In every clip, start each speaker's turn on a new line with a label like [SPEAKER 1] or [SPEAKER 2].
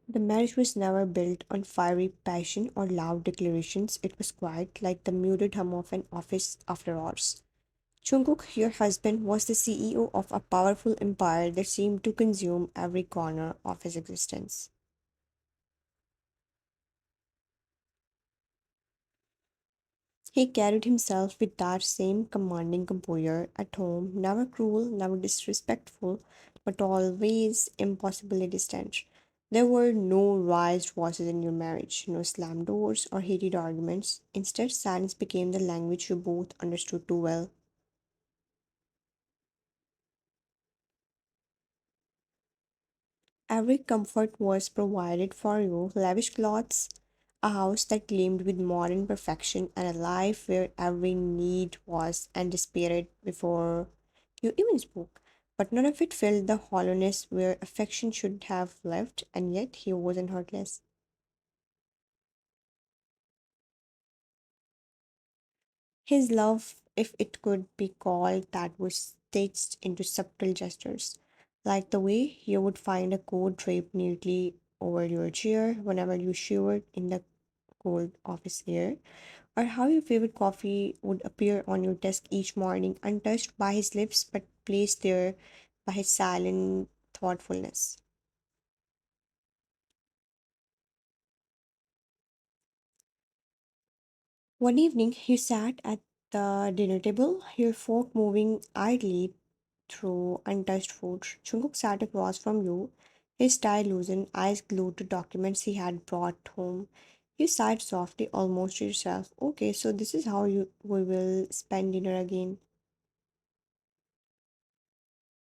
[SPEAKER 1] The marriage was never built on fiery passion or loud declarations. It was quiet, like the muted hum of an office after hours. Jungkook, your husband, was the CEO of a powerful empire that seemed to consume every corner of his existence. He carried himself with that same commanding composure at home, never cruel, never disrespectful, but always impossibly distant. There were no raised voices in your marriage, no slammed doors or heated arguments. Instead, silence became the language you both understood too well. Every comfort was provided for you: lavish clothes, a house that gleamed with modern perfection, and a life where every need was anticipated before you even spoke. But none of it filled the hollowness where affection should have left, and yet he wasn't heartless. His love, if it could be called that, was staged into subtle gestures, like the way you would find a coat draped neatly over your chair whenever you shivered in the cold office air, or how your favorite coffee would appear on your desk each morning, untouched by his lips but placed there by his silent thoughtfulness. One evening, you sat at the dinner table, your fork moving idly through untouched food. Jungkook sat across from you, his tie loosened, eyes glued to documents he had brought home. You sighed softly, almost to yourself. Okay, so this is how we will spend dinner again.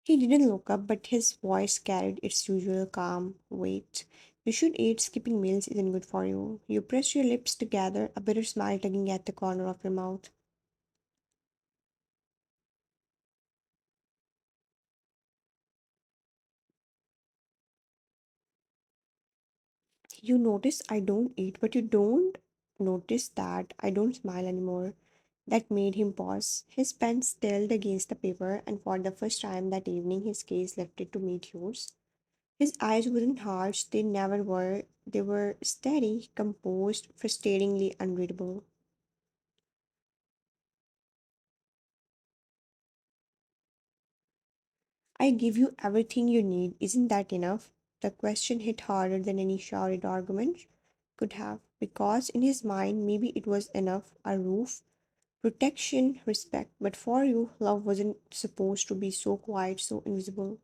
[SPEAKER 1] He didn't look up, but his voice carried its usual calm weight. You should eat. Skipping meals isn't good for you. You pressed your lips together, a bitter smile tugging at the corner of your mouth. You notice I don't eat, but you don't notice that I don't smile anymore. That made him pause. His pen stilled against the paper, and for the first time that evening, his gaze lifted to meet yours. His eyes weren't harsh, they never were. They were steady, composed, frustratingly unreadable. I give you everything you need. Isn't that enough? The question hit harder than any shouted argument could have, because in his mind, maybe it was enough: a roof, protection, respect. But for you, love wasn't supposed to be so quiet, so invisible.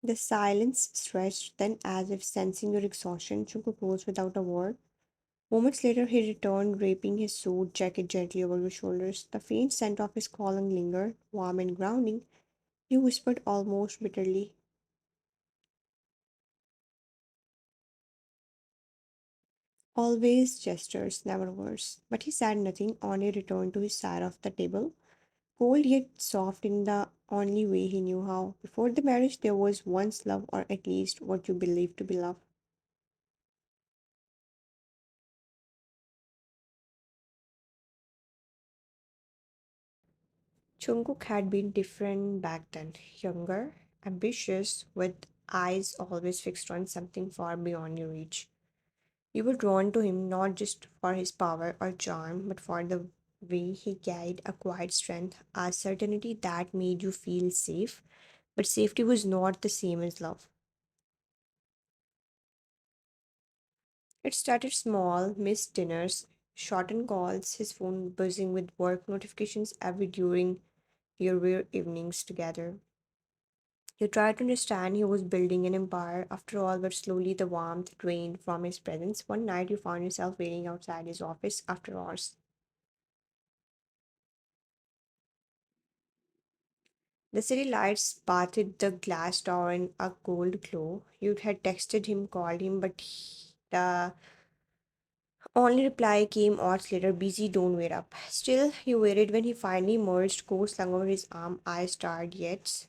[SPEAKER 1] The silence stretched, then, as if sensing your exhaustion, Chunko rose without a word. Moments later, he returned, draping his suit jacket gently over your shoulders. The faint scent of his cologne lingered, warm and grounding. You whispered almost bitterly, always gestures, never words. But he said nothing, only returned to his side of the table, cold yet soft in the only way he knew how. Before the marriage, there was once love, or at least what you believed to be love. Jungkook had been different back then, younger, ambitious, with eyes always fixed on something far beyond your reach. You were drawn to him not just for his power or charm, but for the way he carried a quiet strength, a certainty that made you feel safe. But safety was not the same as love. It started small: missed dinners, shortened calls, his phone buzzing with work notifications every during your rare evenings together. You tried to understand he was building an empire after all, but slowly the warmth drained from his presence. One night you found yourself waiting outside his office after hours. The city lights bathed the glass door in a gold glow. You had texted him, called him, but the only reply came hours later: busy, don't wait up. Still, you waited. When he finally emerged, coat slung over his arm, eyes starred yet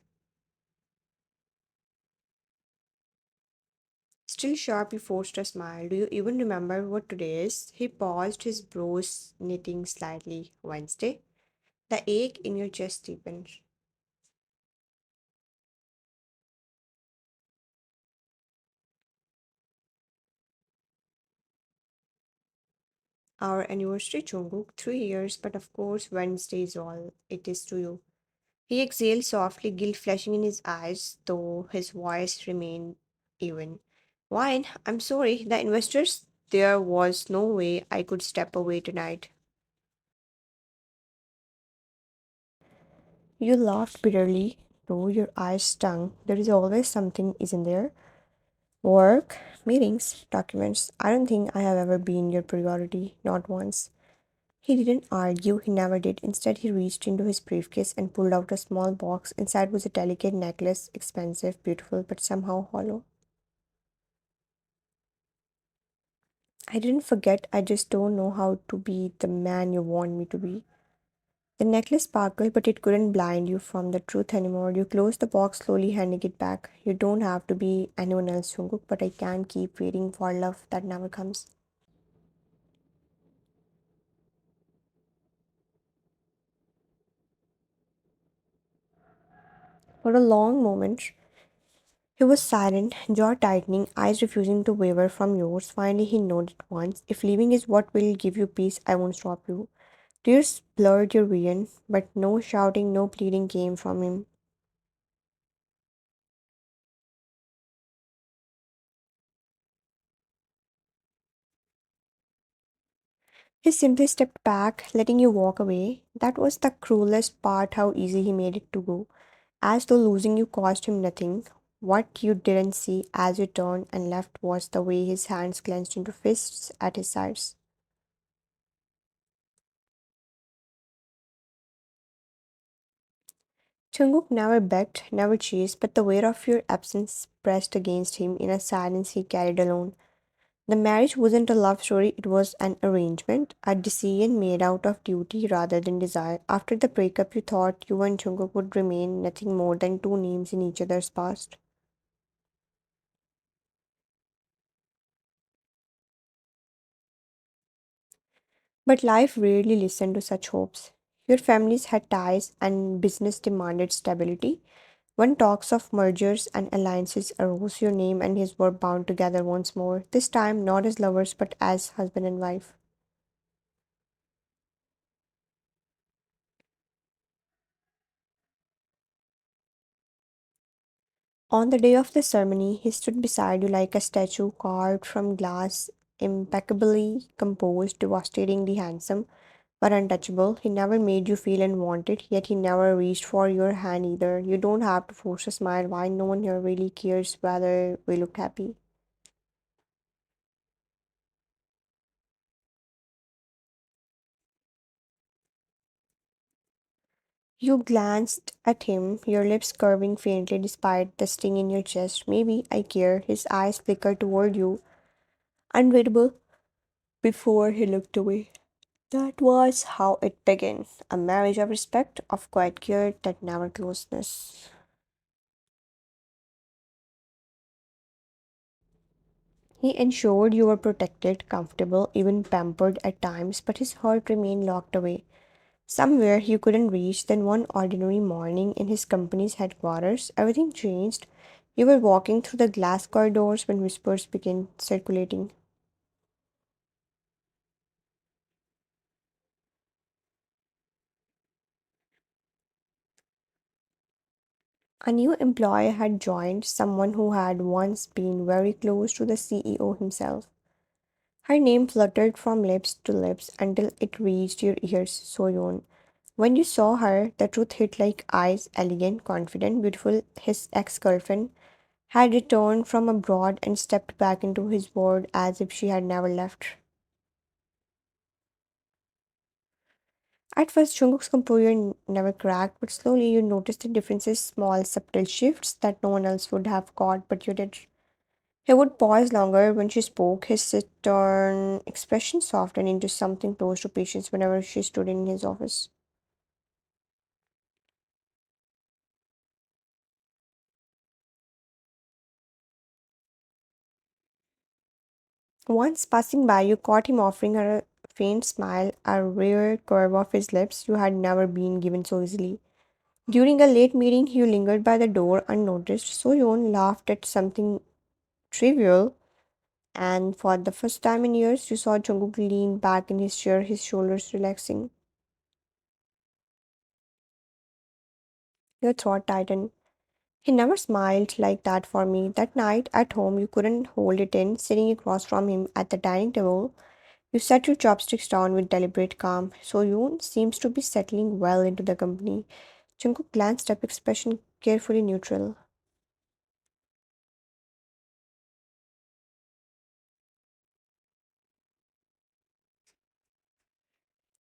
[SPEAKER 1] still sharp. He forced a smile. Do you even remember what today is? He paused, his brows knitting slightly. Wednesday? The ache in your chest deepens. Our anniversary, Jungkook, 3 years, but of course Wednesday is all it is to you. He exhaled softly, guilt flashing in his eyes, though his voice remained even. Wine, I'm sorry, the investors, there was no way I could step away tonight. You laughed bitterly, though your eyes stung. There is always something, isn't there? Work, meetings, documents. I don't think I have ever been your priority, not once. He didn't argue, he never did. Instead, he reached into his briefcase and pulled out a small box. Inside was a delicate necklace, expensive, beautiful, but somehow hollow. I didn't forget, I just don't know how to be the man you want me to be. The necklace sparkled, but it couldn't blind you from the truth anymore. You closed the box, slowly handing it back. You don't have to be anyone else, Jungkook, but I can't keep waiting for love that never comes. For a long moment, he was silent, jaw tightening, eyes refusing to waver from yours. Finally, he nodded once. If leaving is what will give you peace, I won't stop you. Tears blurred your vision, but no shouting, no pleading came from him. He simply stepped back, letting you walk away. That was the cruelest part, how easy he made it to go. As though losing you cost him nothing. What you didn't see as you turned and left was the way his hands clenched into fists at his sides. Jungkook never begged, never chased, but the weight of your absence pressed against him in a silence he carried alone. The marriage wasn't a love story, it was an arrangement, a decision made out of duty rather than desire. After the breakup, you thought you and Jungkook would remain nothing more than two names in each other's past. But life rarely listened to such hopes. Your families had ties and business demanded stability. When talks of mergers and alliances arose, your name and his were bound together once more, this time not as lovers but as husband and wife. On the day of the ceremony, he stood beside you like a statue carved from glass, impeccably composed, devastatingly handsome, but untouchable. He never made you feel unwanted, yet he never reached for your hand either. You don't have to force a smile. Why no one here really cares whether we look happy? You glanced at him, your lips curving faintly despite the sting in your chest. Maybe I care. His eyes flickered toward you, unreadable, before he looked away. That was how it began. A marriage of respect, of quiet care that never closeness. He ensured you were protected, comfortable, even pampered at times, but his heart remained locked away. Somewhere you couldn't reach. Then one ordinary morning in his company's headquarters, everything changed. You were walking through the glass corridors when whispers began circulating. A new employee had joined, someone who had once been very close to the CEO himself. Her name fluttered from lips to lips until it reached your ears, Soyeon. When you saw her, the truth hit like ice, elegant, confident, beautiful. His ex girlfriend had returned from abroad and stepped back into his world as if she had never left. At first, Jungkook's composure never cracked, but slowly you noticed the differences, small, subtle shifts that no one else would have caught, but you did. He would pause longer when she spoke, his stern expression softened into something close to patience whenever she stood in his office. Once passing by, you caught him offering her a faint smile, a rare curve of his lips you had never been given so easily. During a late meeting, you lingered by the door unnoticed. Soyeon laughed at something trivial, and for the first time in years, you saw Jungkook lean back in his chair, his shoulders relaxing. Your throat tightened. He never smiled like that for me. That night at home, you couldn't hold it in, sitting across from him at the dining table. You set your chopsticks down with deliberate calm. Soyoon seems to be settling well into the company. Jungkook glanced up, expression carefully neutral.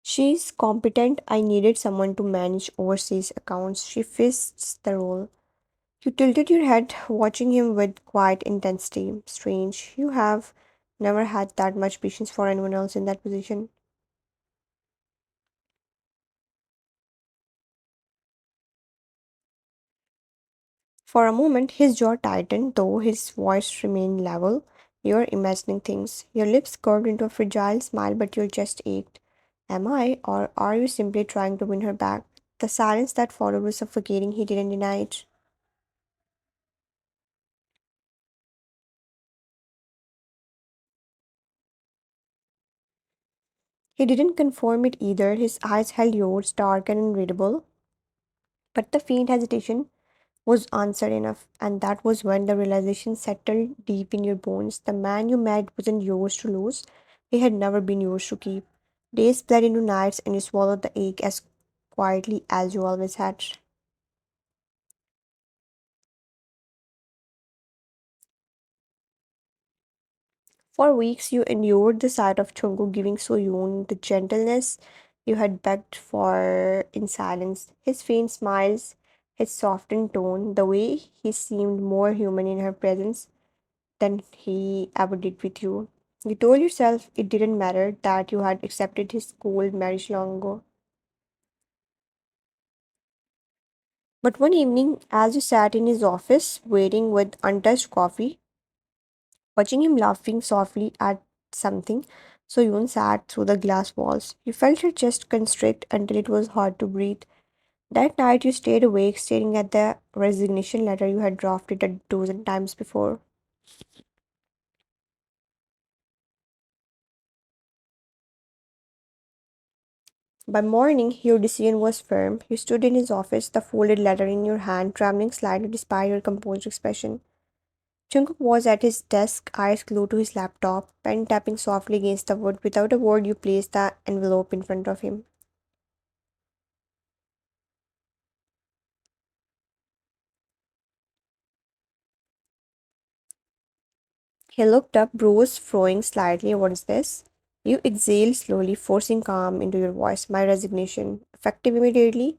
[SPEAKER 1] She's competent. I needed someone to manage overseas accounts. She fits the role. You tilted your head, watching him with quiet intensity. Strange. You have never had that much patience for anyone else in that position. For a moment, his jaw tightened, though his voice remained level. You're imagining things. Your lips curved into a fragile smile, but your chest ached. Am I, or are you simply trying to win her back? The silence that followed was suffocating. He didn't deny it. He didn't confirm it either. His eyes held yours, dark and unreadable. But the faint hesitation was answered enough, and that was when the realization settled deep in your bones. The man you met wasn't yours to lose, he had never been yours to keep. Days bled into nights, and you swallowed the ache as quietly as you always had. For weeks, you endured the sight of Chungu giving Soyoon the gentleness you had begged for in silence. His faint smiles, his softened tone, the way he seemed more human in her presence than he ever did with you. You told yourself it didn't matter that you had accepted his cold marriage long ago. But one evening, as you sat in his office, waiting with untouched coffee, watching him laughing softly at something, so Yoon sat through the glass walls. You felt your chest constrict until it was hard to breathe. That night, you stayed awake, staring at the resignation letter you had drafted a dozen times before. By morning, your decision was firm. You stood in his office, the folded letter in your hand, trembling slightly despite your composed expression. Jungkook was at his desk, eyes glued to his laptop, pen tapping softly against the wood. Without a word, you placed the envelope in front of him. He looked up, brows furrowing slightly. What is this? You exhaled slowly, forcing calm into your voice. My resignation. Effective immediately.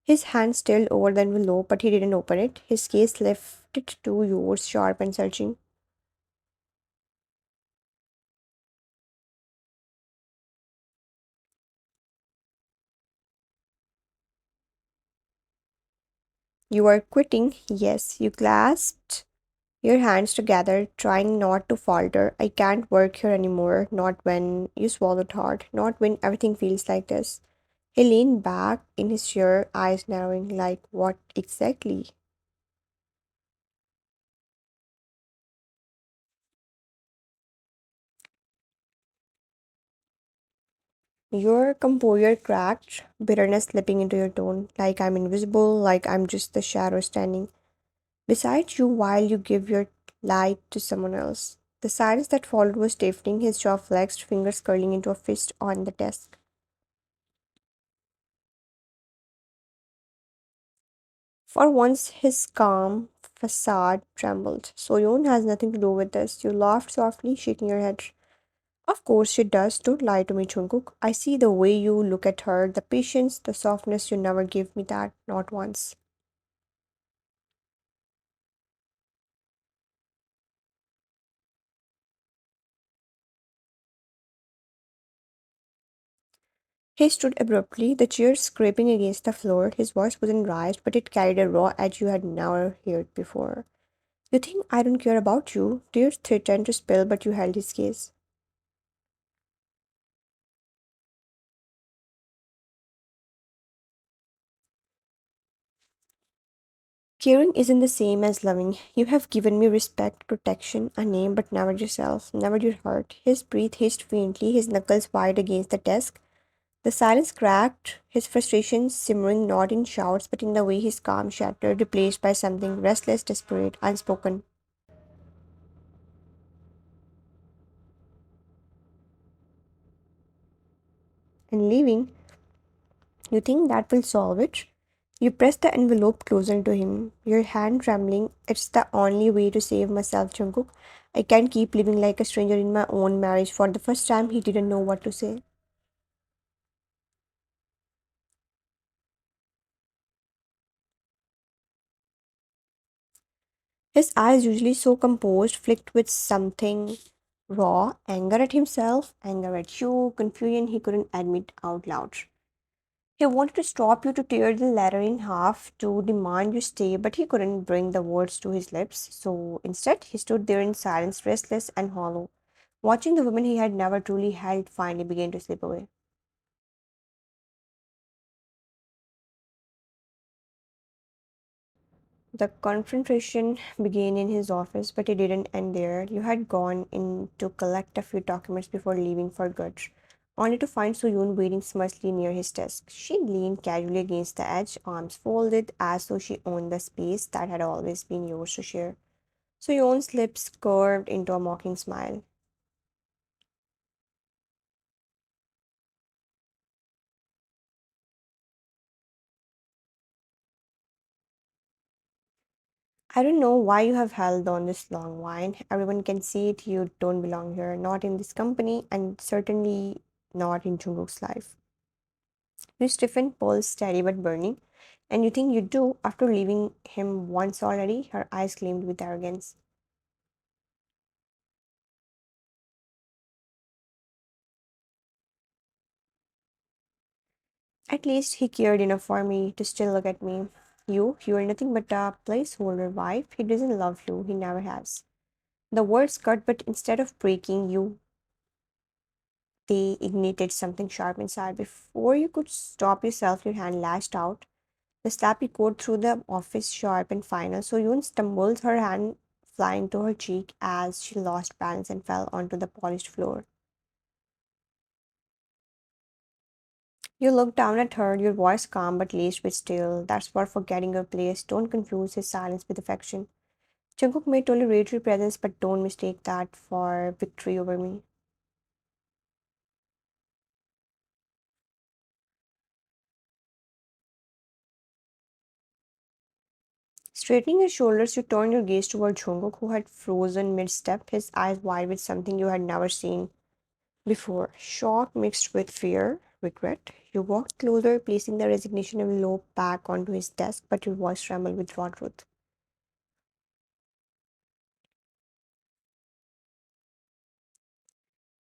[SPEAKER 1] His hand still over the envelope, but he didn't open it. His gaze lifted to yours, sharp and searching. You are quitting? Yes. You clasped your hands together, trying not to falter. I can't work here anymore. Not when you swallowed hard. Not when everything feels like this. He leaned back in his chair, eyes narrowing, like, what exactly? Your composure cracked, bitterness slipping into your tone, like I'm invisible, like I'm just the shadow standing beside you while you give your light to someone else. The silence that followed was deafening, his jaw flexed, fingers curling into a fist on the desk. For once, his calm facade trembled. Soyeon has nothing to do with this. You laughed softly, shaking your head. Of course she does. Don't lie to me, Jungkook. I see the way you look at her, the patience, the softness. You never gave me that, not once. He stood abruptly, the chair scraping against the floor. His voice wasn't raised, but it carried a raw edge you had never heard before. You think I don't care about you? Tears threatened to spill, but you held his gaze. Caring isn't the same as loving. You have given me respect, protection, a name, but never yourself, never your heart. His breath hissed faintly, his knuckles wide against the desk. The silence cracked, his frustration simmering not in shouts but in the way his calm shattered, replaced by something restless, desperate, unspoken. And leaving, you think that will solve it? You press the envelope closer to him, your hand trembling. It's the only way to save myself, Jungkook. I can't keep living like a stranger in my own marriage. For the first time, he didn't know what to say. His eyes, usually so composed, flicked with something raw, anger at himself, anger at you, confusion he couldn't admit out loud. He wanted to stop you, to tear the letter in half, to demand you stay, but he couldn't bring the words to his lips. So instead, he stood there in silence, restless and hollow, watching the woman he had never truly held finally begin to slip away. The confrontation began in his office, but it didn't end there. You had gone in to collect a few documents before leaving for good, only to find Soyun waiting smugly near his desk. She leaned casually against the edge, arms folded, as though she owned the space that had always been yours to share. Soyun's lips curved into a mocking smile. I don't know why you have held on this long, wine. Everyone can see it. You don't belong here, not in this company, and certainly not in Jungkook's life. You stiffen, pulse steady but burning, and you think you do after leaving him once already. Her eyes gleamed with arrogance. At least he cared enough for me to still look at me. You are nothing but a placeholder wife. He doesn't love you, he never has. The words cut, but instead of breaking you, they ignited something sharp inside. Before you could stop yourself, your hand lashed out. The slap echoed through the office, sharp and final. So Yoon stumbled, her hand flying to her cheek as she lost balance and fell onto the polished floor. You looked down at her, your voice calm but laced with steel. That's for forgetting your place. Don't confuse his silence with affection. Jungkook may tolerate your presence, but don't mistake that for victory over me. Straightening your shoulders, you turned your gaze toward Jungkook, who had frozen mid-step, his eyes wide with something you had never seen before. Shock mixed with fear, regret. You walked closer, placing the resignation envelope back onto his desk, but your voice trembled with raw truth.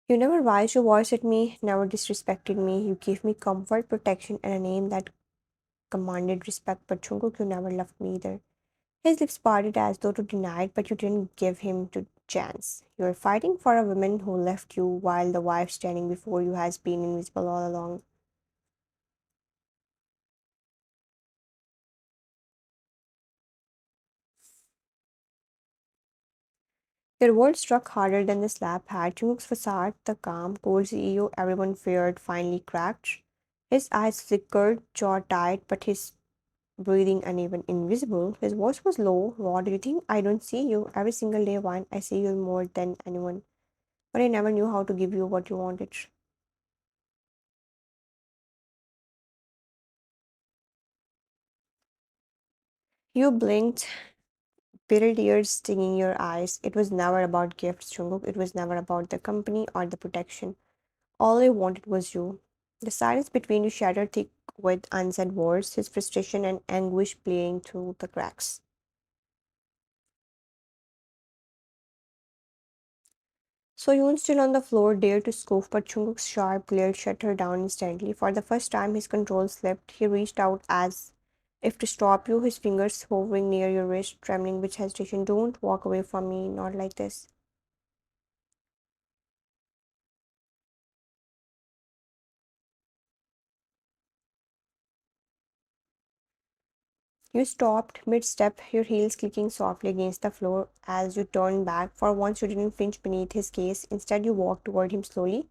[SPEAKER 1] You never raised your voice at me, never disrespected me. You gave me comfort, protection, and a name that commanded respect, but Jungkook, you never loved me either. His lips parted as though to deny it, but you didn't give him to chance. You are fighting for a woman who left you while the wife standing before you has been invisible all along. Their words struck harder than the slap had. Chung's facade, the calm, cold CEO everyone feared, finally cracked. His eyes flickered, jaw tight, but his breathing uneven, invisible. His voice was low. What do you think? I don't see you. Every single day, one, I see you more than anyone. But I never knew how to give you what you wanted. You blinked, bitter tears stinging your eyes. It was never about gifts, Jungkook. It was never about the company or the protection. All I wanted was you. The silence between you shattered thick with unsaid words, his frustration and anguish playing through the cracks. So Yoon, still on the floor, dared to scoff, but Jungkook's sharp glare shut her down instantly. For the first time, his control slipped. He reached out as if to stop you, his fingers hovering near your wrist, trembling with hesitation. Don't walk away from me, not like this. You stopped mid step, your heels clicking softly against the floor as you turned back. For once, you didn't flinch beneath his gaze. Instead, you walked toward him slowly,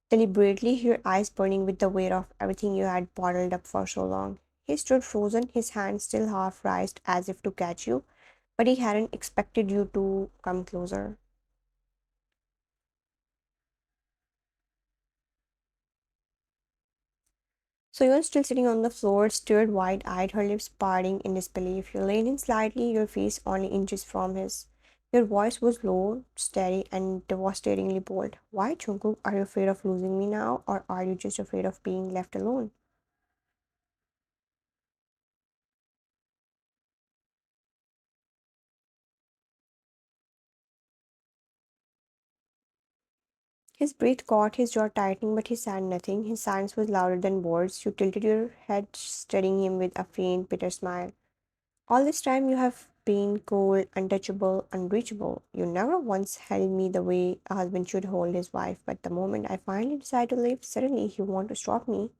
[SPEAKER 1] deliberately, your eyes burning with the weight of everything you had bottled up for so long. He stood frozen, his hand still half raised as if to catch you, but he hadn't expected you to come closer. So you were still sitting on the floor, stared wide eyed, her lips parting in disbelief. You leaned in slightly, your face only inches from his. Your voice was low, steady, and devastatingly bold. Why, Jungkook, are you afraid of losing me now, or are you just afraid of being left alone? His breath caught his jaw tightening, but he said nothing. His silence was louder than words. You tilted your head, studying him with a faint, bitter smile. All this time you have been cold, untouchable, unreachable. You never once held me the way a husband should hold his wife, but the moment I finally decide to leave, suddenly you want to stop me.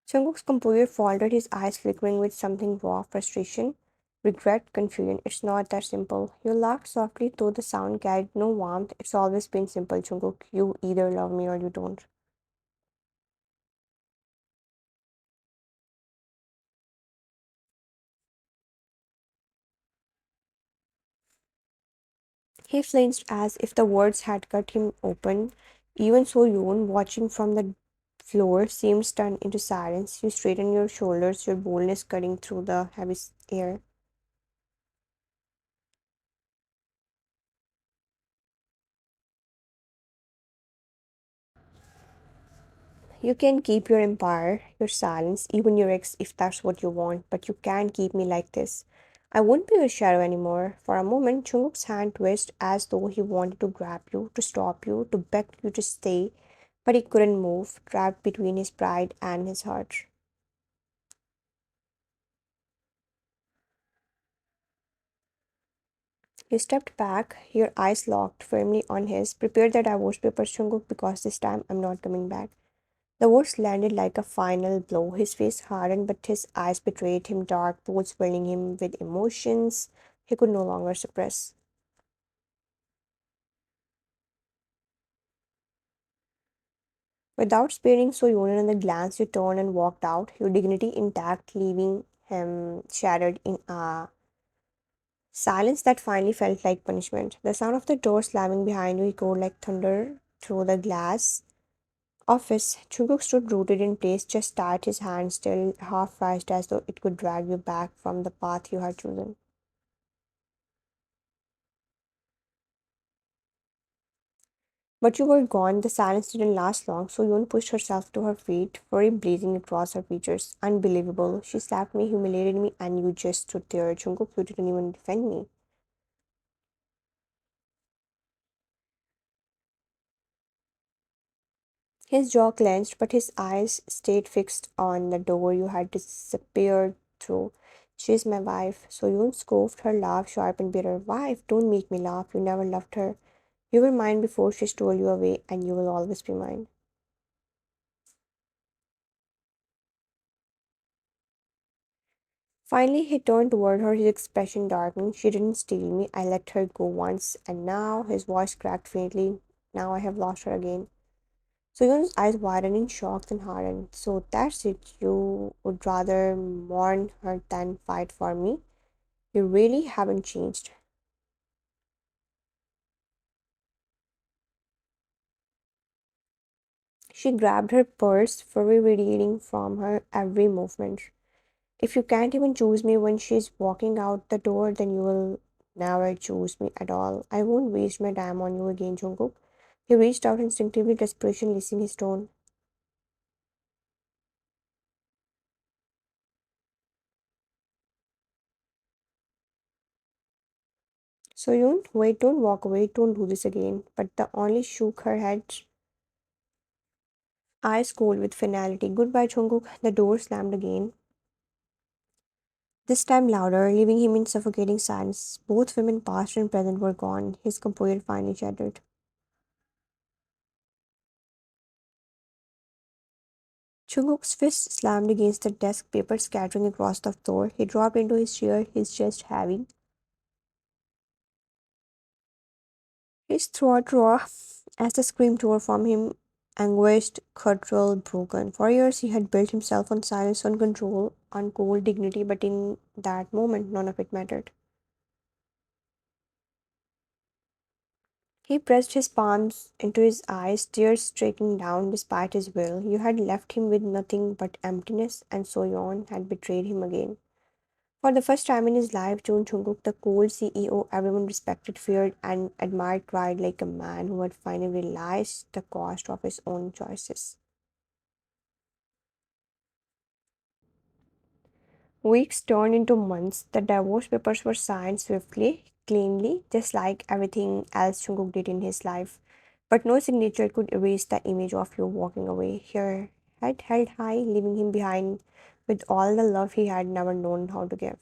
[SPEAKER 1] Jungkook's composure faltered, his eyes flickering with something raw frustration, regret, confusion. It's not that simple. You laughed softly, though the sound carried no warmth. It's always been simple, Jungkook. You either love me or you don't. He flinched as if the words had cut him open. Even so, Yoon, watching from the floor, seemed stunned into silence. You straightened your shoulders, your boldness cutting through the heavy air. You can keep your empire, your silence, even your ex if that's what you want, but you can't keep me like this. I won't be your shadow anymore. For a moment, Chunguk's hand twisted as though he wanted to grab you, to stop you, to beg you to stay, but he couldn't move, trapped between his pride and his heart. You stepped back, your eyes locked firmly on his. Prepare the divorce papers, Chunguk, because this time I'm not coming back. The words landed like a final blow. His face hardened, but his eyes betrayed him, dark pools filling him with emotions he could no longer suppress. Without sparing Soyonan another glance, you turned and walked out, your dignity intact, leaving him shattered in a silence that finally felt like punishment. The sound of the door slamming behind you echoed like thunder through the glass. Office. Chuguk stood rooted in place, just tied his hand still, half raised as though it could drag you back from the path you had chosen. But you were gone. The silence didn't last long, so Yoon pushed herself to her feet, fury blazing across her features. Unbelievable. She slapped me, humiliated me, and you just stood there. Jungkook, you didn't even defend me. His jaw clenched, but his eyes stayed fixed on the door you had disappeared through. She's my wife. So Yoon scoffed, her laugh sharp and bitter. Wife, don't make me laugh. You never loved her. You were mine before she stole you away, and you will always be mine. Finally, he turned toward her, his expression darkening. She didn't steal me. I let her go once, and now his voice cracked faintly. Now I have lost her again. So Yoon's eyes widened in shock and hardened. So that's it. You would rather mourn her than fight for me. You really haven't changed. She grabbed her purse, fury radiating from her every movement. If you can't even choose me when she's walking out the door, then you will never choose me at all. I won't waste my time on you again, Jungkook. He reached out instinctively, desperation lacing his tone. So Yoon, wait, don't walk away, don't do this again. But the only shook her head, eyes cold with finality. Goodbye, Jungkook. The door slammed again. This time louder, leaving him in suffocating silence. Both women, past and present, were gone. His composure finally shattered. Jungkook's fist slammed against the desk, paper scattering across the floor. He dropped into his chair, his chest heavy, his throat raw as the scream tore from him, anguished, guttural, broken. For years he had built himself on silence, on control, on cold dignity, but in that moment none of it mattered. He pressed his palms into his eyes, tears streaking down despite his will. You had left him with nothing but emptiness, and Soyeon had betrayed him again. For the first time in his life, Jung Jungkook, the cold CEO everyone respected, feared, and admired, cried like a man who had finally realized the cost of his own choices. Weeks turned into months. The divorce papers were signed swiftly, cleanly, just like everything else Jungkook did in his life. But no signature could erase the image of you walking away, her head held high, leaving him behind with all the love he had never known how to give.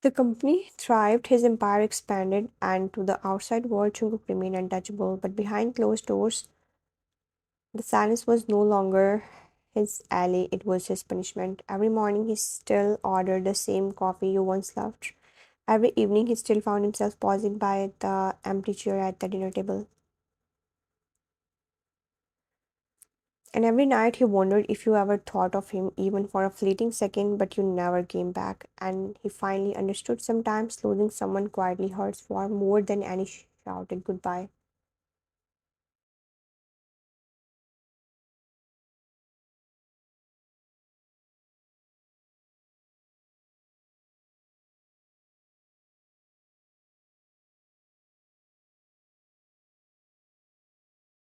[SPEAKER 1] The company thrived, his empire expanded, and to the outside world, Jungkook remained untouchable. But behind closed doors, the silence was no longer his ally, it was his punishment. Every morning, he still ordered the same coffee you once loved. Every evening, he still found himself pausing by the empty chair at the dinner table. And every night, he wondered if you ever thought of him, even for a fleeting second, but you never came back. And he finally understood sometimes losing someone quietly hurts far more than any shouted goodbye.